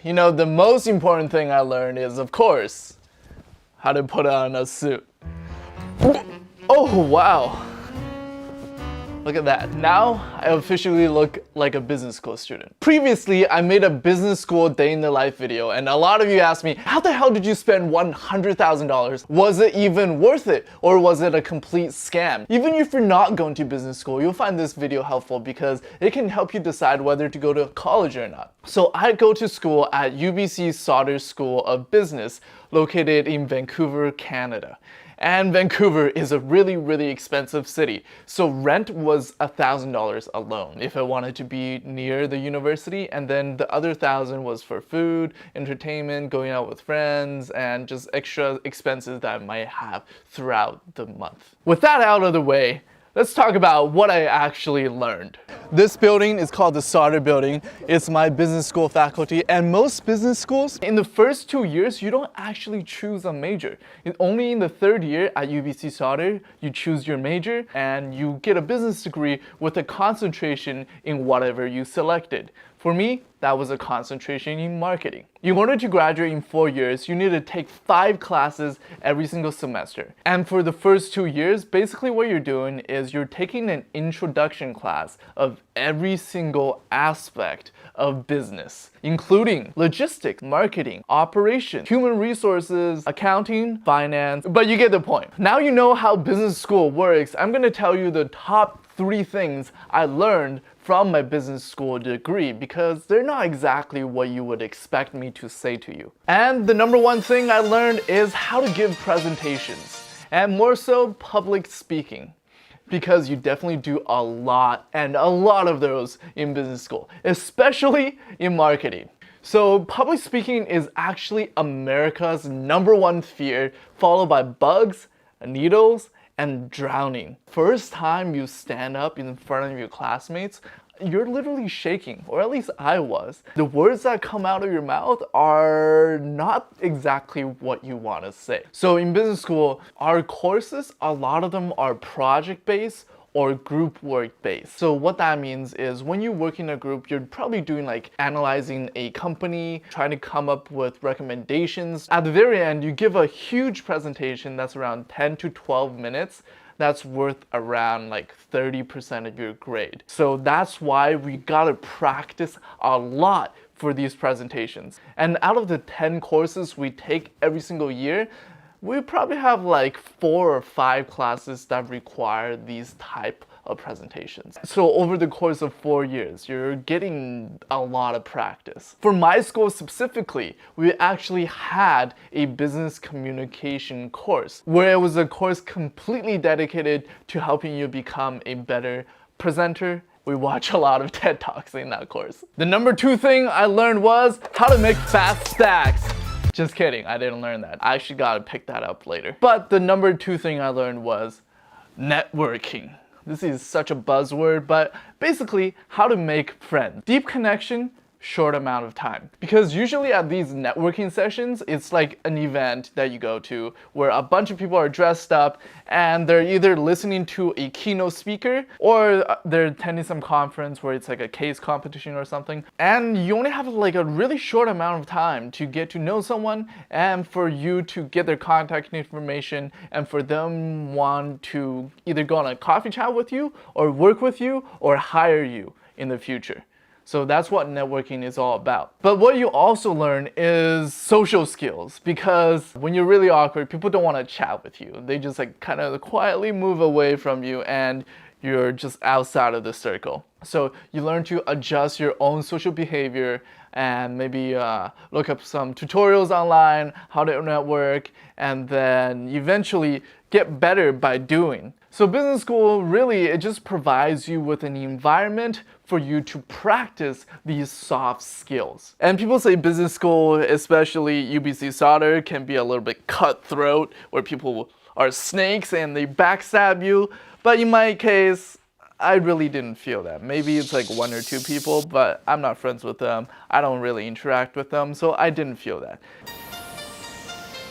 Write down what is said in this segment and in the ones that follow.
You know, the most important thing I learned is, of course, how to put on a suit. Oh, wow. Look at that. Now I officially look like a business school student. Previously, I made a business school day in the life video, and a lot of you asked me, how the hell did you spend $100,000? Was it even worth it? Or was it a complete scam? Even if you're not going to business school, you'll find this video helpful because it can help you decide whether to go to college or not. So I go to school at UBC Sauder School of Business, located in Vancouver, Canada. And Vancouver is a really expensive city. So rent was $1,000 alone if I wanted to be near the university, and then the other $1,000 was for food, entertainment, going out with friends, and just extra expenses that I might have throughout the month. With that out of the way, let's talk about what I actually learned. This building is called the Sauder Building. It's my business school faculty, and most business schools, in the first 2 years, you don't actually choose a major. Only in the third year at UBC Sauder, you choose your major and you get a business degree with a concentration in whatever you selected. For me, that was a concentration in marketing. In order to graduate in 4 years, you need to take 5 classes every single semester. And for the first 2 years, basically what you're doing is you're taking an introduction class of every single aspect of business, including logistics, marketing, operations, human resources, accounting, finance, but you get the point. Now you know how business school works. I'm gonna tell you the top 3 things I learned from my business school degree because they're not exactly what you would expect me to say to you. And the number 1 thing I learned is how to give presentations, and more so public speaking, because you definitely do a lot of those in business school, especially in marketing. So public speaking is actually America's number 1 fear, followed by bugs, needles, and drowning. First time you stand up in front of your classmates, you're literally shaking, or at least I was. The words that come out of your mouth are not exactly what you want to say. So in business school, our courses, a lot of them are project-based or group work based. So what that means is when you work in a group, you're probably doing like analyzing a company, trying to come up with recommendations. At the very end, you give a huge presentation that's around 10 to 12 minutes. That's worth around like 30% of your grade. So that's why we gotta practice a lot for these presentations. And out of the 10 courses we take every single year, we probably have like 4 or 5 classes that require these type of presentations. So over the course of 4 years, you're getting a lot of practice. For my school specifically, we actually had a business communication course where it was a course completely dedicated to helping you become a better presenter. We watch a lot of TED Talks in that course. The number 2 thing I learned was how to make fast stacks. Just kidding, I didn't learn that. I actually gotta pick that up later. But the number 2 thing I learned was networking. This is such a buzzword, but basically how to make friends. Deep connection, short amount of time. Because usually at these networking sessions, it's like an event that you go to where a bunch of people are dressed up and they're either listening to a keynote speaker or they're attending some conference where it's like a case competition or something. And you only have like a really short amount of time to get to know someone and for you to get their contact information and for them want to either go on a coffee chat with you or work with you or hire you in the future. So that's what networking is all about. But what you also learn is social skills, because when you're really awkward, people don't want to chat with you. They just like kind of quietly move away from you and you're just outside of the circle. So you learn to adjust your own social behavior and maybe look up some tutorials online, how to network, and then eventually get better by doing. So business school really, it just provides you with an environment for you to practice these soft skills. And people say business school, especially UBC Sauder, can be a little bit cutthroat, where people are snakes and they backstab you. But in my case, I really didn't feel that. Maybe it's like 1 or 2 people, but I'm not friends with them. I don't really interact with them, so I didn't feel that.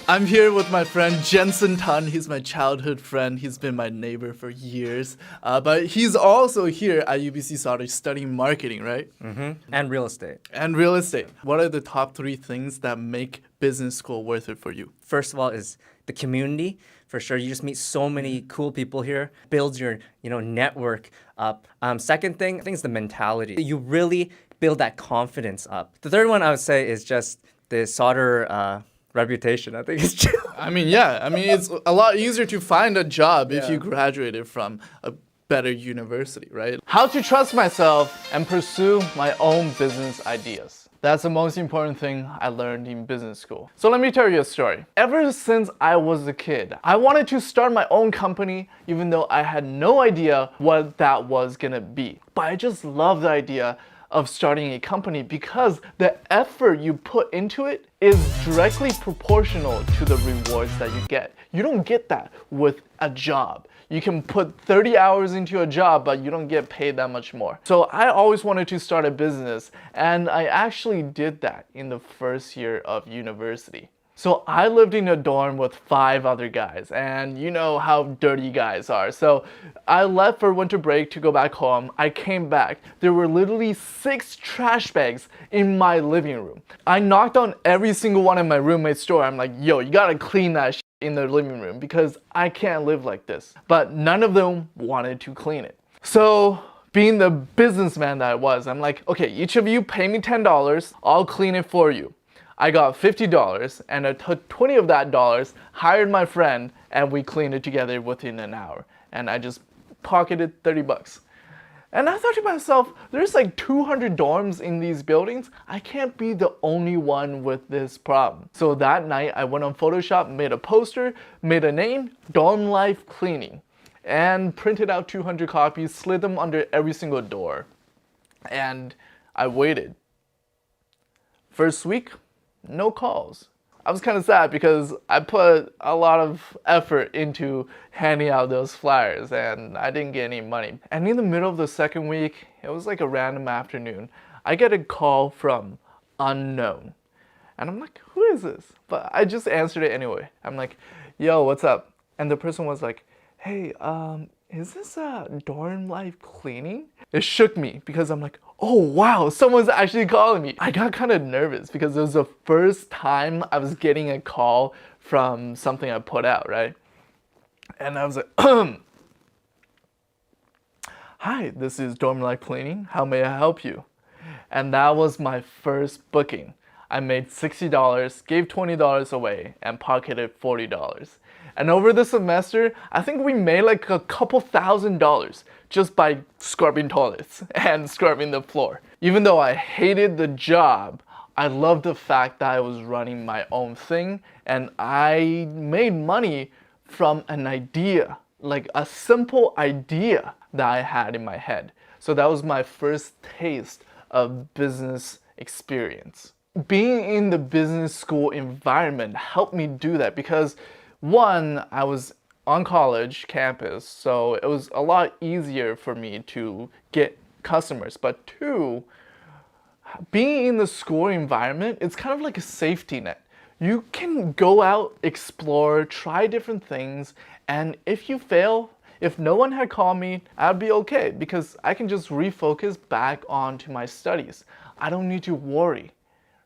I'm here with my friend Jensen Tan. He's my childhood friend. He's been my neighbor for years. But he's also here at UBC Sauder studying marketing, right? And real estate. And real estate. What are the top 3 things that make business school worth it for you? First of all is the community. For sure, you just meet so many cool people here, builds your network up. Second thing, I think is the mentality. You really build that confidence up. The third one I would say is just the solder reputation. I think it's true. It's a lot easier to find a job if Yeah. you graduated from a better university, right? How to trust myself and pursue my own business ideas. That's the most important thing I learned in business school. So let me tell you a story. Ever since I was a kid, I wanted to start my own company even though I had no idea what that was gonna be. But I just love the idea of starting a company because the effort you put into it is directly proportional to the rewards that you get. You don't get that with a job. You can put 30 hours into a job, but you don't get paid that much more. So I always wanted to start a business, and I actually did that in the first year of university. So I lived in a dorm with 5 other guys, and you know how dirty guys are. So I left for winter break to go back home. I came back. There were literally 6 trash bags in my living room. I knocked on every single one of my roommate's door. I'm like, yo, you gotta clean that shit in the living room because I can't live like this. But none of them wanted to clean it. So being the businessman that I was, I'm like, okay, each of you pay me $10. I'll clean it for you. I got $50 and I took 20 of that dollars, hired my friend, and we cleaned it together within an hour. And I just pocketed $30. And I thought to myself, there's like 200 dorms in these buildings. I can't be the only one with this problem. So that night I went on Photoshop, made a poster, made a name, Dorm Life Cleaning, and printed out 200 copies, slid them under every single door. And I waited. First week, no calls. I was kind of sad because I put a lot of effort into handing out those flyers and I didn't get any money. And in the middle of the second week, it was like a random afternoon, I get a call from unknown. And I'm like, who is this? But I just answered it anyway. I'm like, yo, what's up? And the person was like, hey, is this Dorm Life Cleaning? It shook me because I'm like, oh wow, someone's actually calling me. I got kind of nervous because it was the first time I was getting a call from something I put out, right? And I was like, hi, this is Dorm Life Cleaning. How may I help you? And that was my first booking. I made $60, gave $20 away, and pocketed $40. And over the semester, I think we made like a couple $1,000s just by scrubbing toilets and scrubbing the floor. Even though I hated the job, I loved the fact that I was running my own thing and I made money from an idea, like a simple idea that I had in my head. So that was my first taste of business experience. Being in the business school environment helped me do that because one, I was on college campus, so it was a lot easier for me to get customers. But two, being in the school environment, it's kind of like a safety net. You can go out, explore, try different things, and if you fail, if no one had called me, I'd be okay because I can just refocus back onto my studies. I don't need to worry.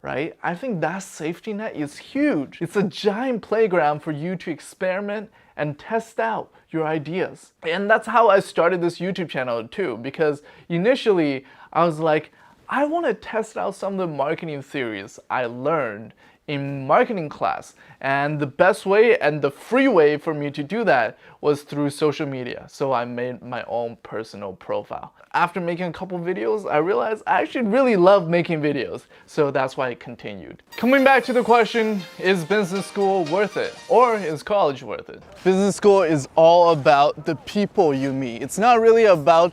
Right? I think that safety net is huge. It's a giant playground for you to experiment and test out your ideas. And that's how I started this YouTube channel too, because initially I was like, I want to test out some of the marketing theories I learned in marketing class. And the best way and the free way for me to do that was through social media. So I made my own personal profile. After making a couple videos, I realized I actually really love making videos. So that's why I continued. Coming back to the question, is business school worth it? Or is college worth it? Business school is all about the people you meet. It's not really about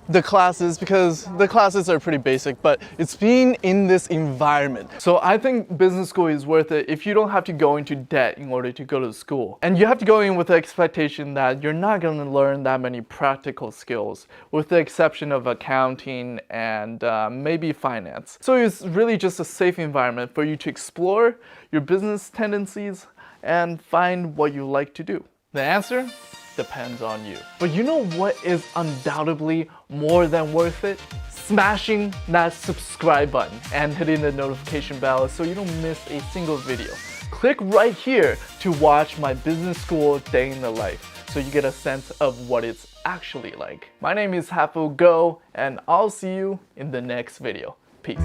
the classes because the classes are pretty basic, but it's being in this environment. So I think business school is worth it if you don't have to go into debt in order to go to school. And you have to go in with the expectation that you're not going to learn that many practical skills, with the exception of accounting and maybe finance. So it's really just a safe environment for you to explore your business tendencies and find what you like to do? The answer depends on you. But you know what is undoubtedly more than worth it? Smashing that subscribe button and hitting the notification bell so you don't miss a single video. Click right here to watch my business school day in the life so you get a sense of what it's actually like. My name is Hafu Go, and I'll see you in the next video. Peace.